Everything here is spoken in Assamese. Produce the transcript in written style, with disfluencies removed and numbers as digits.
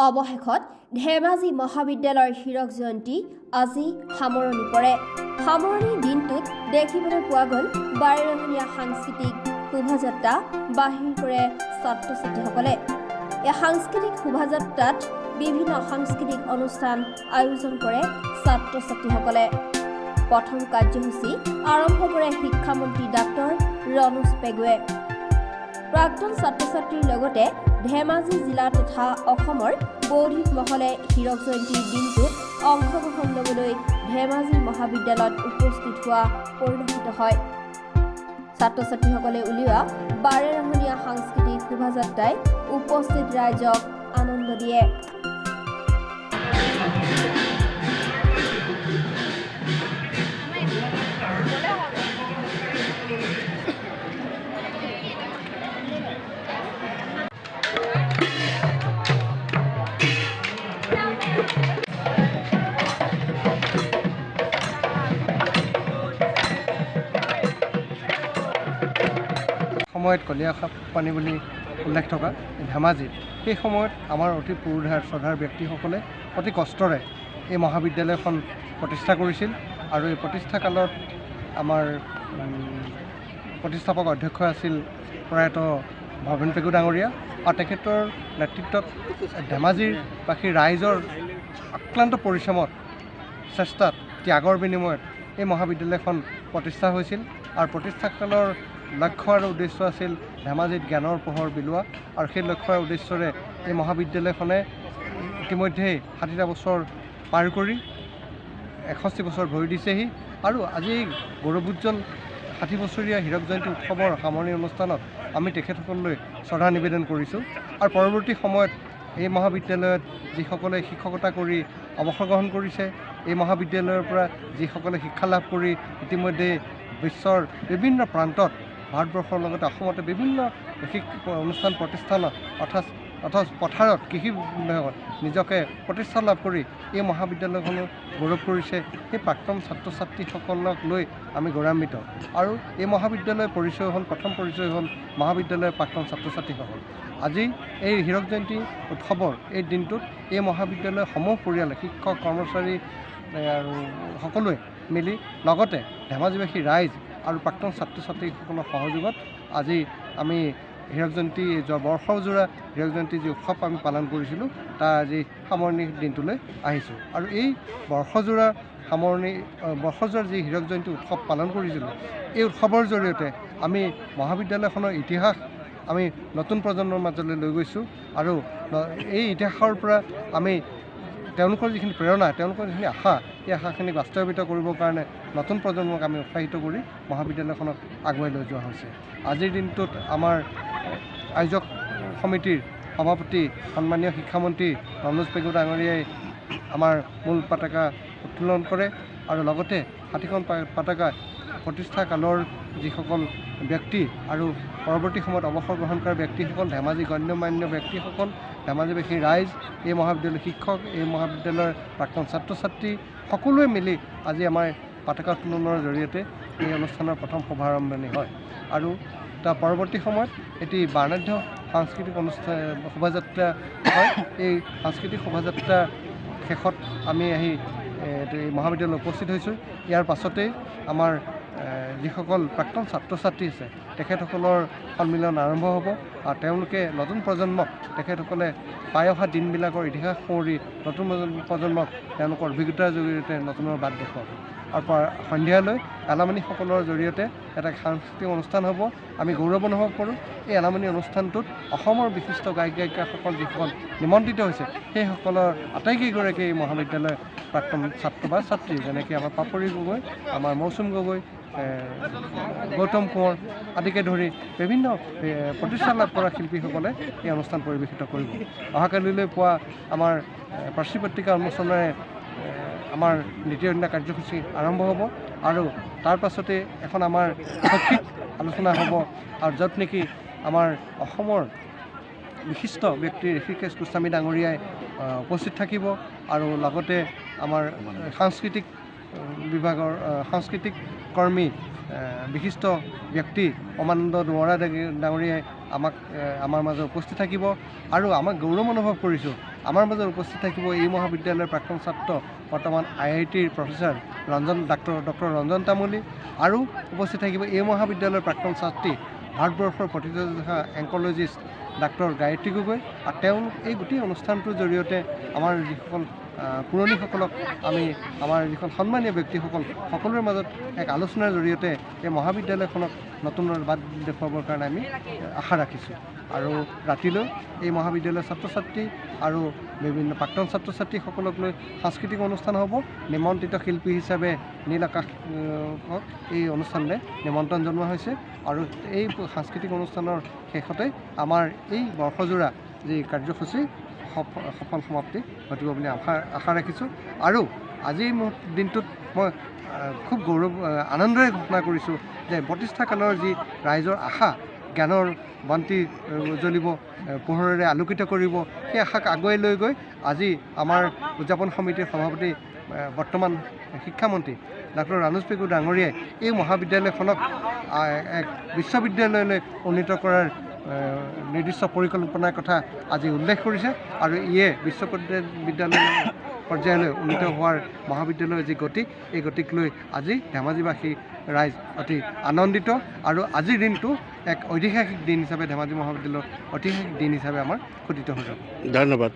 অৱশেষত ধেমাজি মহাবিদ্যালয়ৰ হীৰক জয়ন্তী আজি সামৰণি পৰে। সামৰণিৰ দিনটোত দেখিবলৈ পোৱা গ'ল বাৰেৰহণীয়া সাংস্কৃতিক শোভাযাত্ৰা বাহিৰ কৰে ছাত্ৰ-ছাত্ৰীসকলে। এই সাংস্কৃতিক শোভাযাত্ৰাত বিভিন্ন সাংস্কৃতিক অনুষ্ঠান আয়োজন কৰে ছাত্ৰ-ছাত্ৰীসকলে। প্ৰথম কাৰ্যসূচী আৰম্ভ কৰে শিক্ষামন্ত্ৰী ডাক্তৰ ৰণোজ পেগুৱে। প্ৰাক্তন ছাত্ৰ-ছাত্ৰীৰ লগতে ধেমাজি জিলা তথা অসমৰ বৌদ্ধিক মহলে হীৰক জয়ন্তীৰ দিনটোত অংশগ্ৰহণ ল'বলৈ ধেমাজি মহাবিদ্যালয়ত উপস্থিত হোৱা পৰিলক্ষিত হয়। ছাত্ৰ-ছাত্ৰীসকলে উলিওৱা বাৰেৰহণীয়া সাংস্কৃতিক শোভাযাত্ৰাই উপস্থিত ৰাইজক আনন্দ দিয়ে। সময়ত কলীয়াখাপ পানী বুলি উল্লেখ থকা ধেমাজিত সেই সময়ত আমাৰ অতি পুৰুধাৰ শ্ৰদ্ধাৰ ব্যক্তিসকলে অতি কষ্টৰে এই মহাবিদ্যালয়খন প্ৰতিষ্ঠা কৰিছিল আৰু এই প্ৰতিষ্ঠা কালত আমাৰ প্ৰতিষ্ঠাপক অধ্যক্ষ আছিল প্ৰয়াত ভৱেন পেগু ডাঙৰীয়া আৰু তেখেতৰ নেতৃত্বত ধেমাজিৰ বাকী ৰাইজৰ আক্ৰান্ত পৰিশ্ৰমত চেষ্টাত ত্যাগৰ বিনিময়ত এই মহাবিদ্যালয়খন প্ৰতিষ্ঠা হৈছিল আৰু প্ৰতিষ্ঠাকালৰ লক্ষ্য আৰু উদ্দেশ্য আছিল ধেমাজিত জ্ঞানৰ পোহৰ বিলোৱা আৰু সেই লক্ষ্য আৰু উদ্দেশ্যৰে এই মহাবিদ্যালয়খনে ইতিমধ্যেই ৬০টা বছৰ পাৰ কৰি ৬১ বছৰ ভৰি দিছেহি আৰু আজি গৌৰৱোজ্জ্বল ৬০ বছৰীয়া হীৰক জয়ন্তী উৎসৱৰ সামৰণি অনুষ্ঠানত আমি তেখেতসকললৈ শ্ৰদ্ধা নিবেদন কৰিছোঁ আৰু পৰৱৰ্তী সময়ত এই মহাবিদ্যালয়ত যিসকলে শিক্ষকতা কৰি অৱসৰ গ্ৰহণ কৰিছে, এই মহাবিদ্যালয়ৰ পৰা যিসকলে শিক্ষা লাভ কৰি ইতিমধ্যে বিশ্বৰ বিভিন্ন প্ৰান্তত ভাৰতবৰ্ষৰ লগতে অসমতে বিভিন্ন অনুষ্ঠান প্ৰতিষ্ঠানত অৰ্থাৎ পথাৰত কৃষি বিভাগত নিজকে প্ৰতিষ্ঠা লাভ কৰি এই মহাবিদ্যালয়খনো গৌৰৱ কৰিছে। সেই প্ৰাক্তন ছাত্ৰ ছাত্ৰীসকলক লৈ আমি গৌৰৱান্বিত আৰু এই মহাবিদ্যালয়ৰ পৰিচয় হ'ল প্ৰথম পৰিচয় হ'ল মহাবিদ্যালয়ৰ প্ৰাক্তন ছাত্ৰ ছাত্ৰীসকল। আজি এই হীৰক জয়ন্তী উৎসৱৰ এই দিনটোত এই মহাবিদ্যালয়ৰ সমূহ পৰিয়ালে শিক্ষক কৰ্মচাৰী আৰু সকলোৱে মিলি লগতে ধেমাজিবাসী ৰাইজ আৰু প্ৰাক্তন ছাত্ৰ ছাত্ৰীসকলৰ সহযোগত আজি আমি হীৰক জয়ন্তী বৰ্ষজোৰা হীৰক জয়ন্তী যি উৎসৱ আমি পালন কৰিছিলোঁ তাৰ আজি সামৰণি দিনটোলৈ আহিছোঁ আৰু এই বৰ্ষজোৰা যি হীৰক জয়ন্তী উৎসৱ পালন কৰিছিলোঁ এই উৎসৱৰ জৰিয়তে আমি মহাবিদ্যালয়খনৰ ইতিহাস আমি নতুন প্ৰজন্মৰ মাজলৈ লৈ গৈছোঁ আৰু এই ইতিহাসৰ পৰা আমি তেওঁলোকৰ যিখিনি প্ৰেৰণা, তেওঁলোকৰ যিখিনি আশা, এই আশাখিনি বাস্তৱায়িত কৰিবৰ কাৰণে নতুন প্ৰজন্মক আমি উৎসাহিত কৰি মহাবিদ্যালয়খনক আগুৱাই লৈ যোৱা হৈছে। আজিৰ দিনটোত আমাৰ আয়োজক সমিতিৰ সভাপতি সন্মানীয় শিক্ষামন্ত্ৰী ৰণোজ পেগু ডাঙৰীয়াই আমাৰ মূল পতাকা উত্তোলন কৰে আৰু লগতে ৬০খন পতাকা প্ৰতিষ্ঠা কালৰ যিসকল ব্যক্তি আৰু পৰৱৰ্তী সময়ত অৱসৰ গ্ৰহণ কৰা ব্যক্তিসকল, ধেমাজি গণ্যমান্য ব্যক্তিসকল, ধেমাজিবাসী ৰাইজ, এই মহাবিদ্যালয়ৰ শিক্ষক, এই মহাবিদ্যালয়ৰ প্ৰাক্তন ছাত্ৰ ছাত্ৰী সকলোৱে মিলি আজি আমাৰ পতাকা উত্তোলনৰ জৰিয়তে এই অনুষ্ঠানৰ প্ৰথম শুভাৰম্ভণি হয় আৰু তাৰ পৰৱৰ্তী সময়ত এটি বৰ্ণাঢ্য সাংস্কৃতিক শোভাযাত্ৰা হয়। এই সাংস্কৃতিক শোভাযাত্ৰাৰ শেষত আমি আহি মহাবিদ্যালয়ত উপস্থিত হৈছোঁ। ইয়াৰ পাছতেই আমাৰ যিসকল প্ৰাক্তন ছাত্ৰ ছাত্ৰী আছে তেখেতসকলৰ সন্মিলন আৰম্ভ হ'ব আৰু তেওঁলোকে নতুন প্ৰজন্মক তেখেতসকলে পাই অহা দিনবিলাকৰ ইতিহাস সোঁৱৰি নতুন প্ৰজন্মক তেওঁলোকৰ অভিজ্ঞতাৰ জৰিয়তে নতুনৰ বাট দেখুৱাব আৰু সন্ধিয়ালৈ এলামনীসকলৰ জৰিয়তে এটা সাংস্কৃতিক অনুষ্ঠান হ'ব। আমি গৌৰৱ অনুভৱ কৰোঁ এই এলামনী অনুষ্ঠানটোত অসমৰ বিশিষ্ট গায়ক গায়িকাসকল যিসকল নিমন্ত্ৰিত হৈছে সেইসকলৰ আটাইকেইগৰাকী এই মহাবিদ্যালয়ৰ প্ৰাক্তন ছাত্ৰ বা ছাত্ৰী, যেনেকৈ আমাৰ পাপৰি গগৈ, আমাৰ মৌচুম গগৈ, গৌতম কোঁৱৰ আদিকে ধৰি বিভিন্ন প্ৰতিষ্ঠা লাভ কৰা শিল্পীসকলে এই অনুষ্ঠান পৰিৱেশিত কৰিব। অহাকালিলৈ পোৱা আমাৰ প্ৰাচী পত্ৰিকা উন্মোচনেৰে আমাৰ দ্বিতীয় দিনা কাৰ্যসূচী আৰম্ভ হ'ব আৰু তাৰ পাছতে এখন আমাৰ শৈক্ষিক আলোচনা হ'ব আৰু য'ত নেকি আমাৰ অসমৰ বিশিষ্ট ব্যক্তি ঋষিকেশ গোস্বামী ডাঙৰীয়াই উপস্থিত থাকিব আৰু লগতে আমাৰ সাংস্কৃতিক বিভাগৰ সাংস্কৃতিক কৰ্মী বিশিষ্ট ব্যক্তি অমানন্দ দুৱৰা ডাঙৰীয়াই আমাৰ মাজত উপস্থিত থাকিব আৰু আমাক গৌৰৱ অনুভৱ কৰিছোঁ আমাৰ মাজত উপস্থিত থাকিব এই মহাবিদ্যালয়ৰ প্ৰাক্তন ছাত্ৰ বৰ্তমান IITৰ প্ৰফেচৰ ডক্টৰ ৰঞ্জন তামুলী আৰু উপস্থিত থাকিব এই মহাবিদ্যালয়ৰ প্ৰাক্তন ছাত্ৰী ভাৰতবৰ্ষৰ প্ৰতিষ্ঠা এংকলজিষ্ট ডাক্তৰ গায়ত্ৰী গগৈ আৰু তেওঁলোক এই গোটেই অনুষ্ঠানটোৰ জৰিয়তে আমাৰ যিসকল পুৰণিসকলক আমি আমাৰ যিখন সন্মানীয় ব্যক্তিসকল সকলোৰে মাজত এক আলোচনাৰ জৰিয়তে এই মহাবিদ্যালয়খনক নতুন বাট দেখুৱাবৰ কাৰণে আমি আশা ৰাখিছোঁ আৰু ৰাতিলৈ এই মহাবিদ্যালয়ৰ ছাত্ৰ ছাত্ৰী আৰু বিভিন্ন প্ৰাক্তন ছাত্ৰ ছাত্ৰীসকলক লৈ সাংস্কৃতিক অনুষ্ঠান হ'ব নিমন্ত্ৰিত শিল্পী হিচাপে নীল আকাশক এই অনুষ্ঠানলৈ নিমন্ত্ৰণ জনোৱা হৈছে আৰু এই সাংস্কৃতিক অনুষ্ঠানৰ শেষতে আমাৰ এই বৰ্ষজোৰা যি কাৰ্যসূচী সফল সমাপ্তি ঘটিব বুলি আশা ৰাখিছোঁ আৰু আজিৰ দিনটোত মই খুব আনন্দৰে ঘোষণা কৰিছোঁ যে প্ৰতিষ্ঠাকালৰ যি ৰাইজৰ আশা জ্ঞানৰ বন্তি জ্বলিব পোহৰেৰে আলোকিত কৰিব সেই আশাক আগুৱাই লৈ গৈ আজি আমাৰ উদযাপন সমিতিৰ সভাপতি বৰ্তমান শিক্ষামন্ত্ৰী ডক্টৰ ৰানুজ পেগু ডাঙৰীয়াই এই মহাবিদ্যালয়খনক এক বিশ্ববিদ্যালয়লৈ উন্নীত কৰাৰ নিৰ্দিষ্ট পৰিকল্পনাৰ কথা আজি উল্লেখ কৰিছে আৰু ইয়ে বিশ্ববিদ্যালয় পৰ্যায়লৈ উন্নীত হোৱাৰ মহাবিদ্যালয়ৰ যি গতি এই গতিক লৈ আজি ধেমাজিবাসী ৰাইজ অতি আনন্দিত আৰু আজিৰ দিনটো এক ঐতিহাসিক দিন হিচাপে ধেমাজি মহাবিদ্যালয়ৰ ঐতিহাসিক দিন হিচাপে আমাৰ ঘোষিত হৈ যাব। ধন্যবাদ।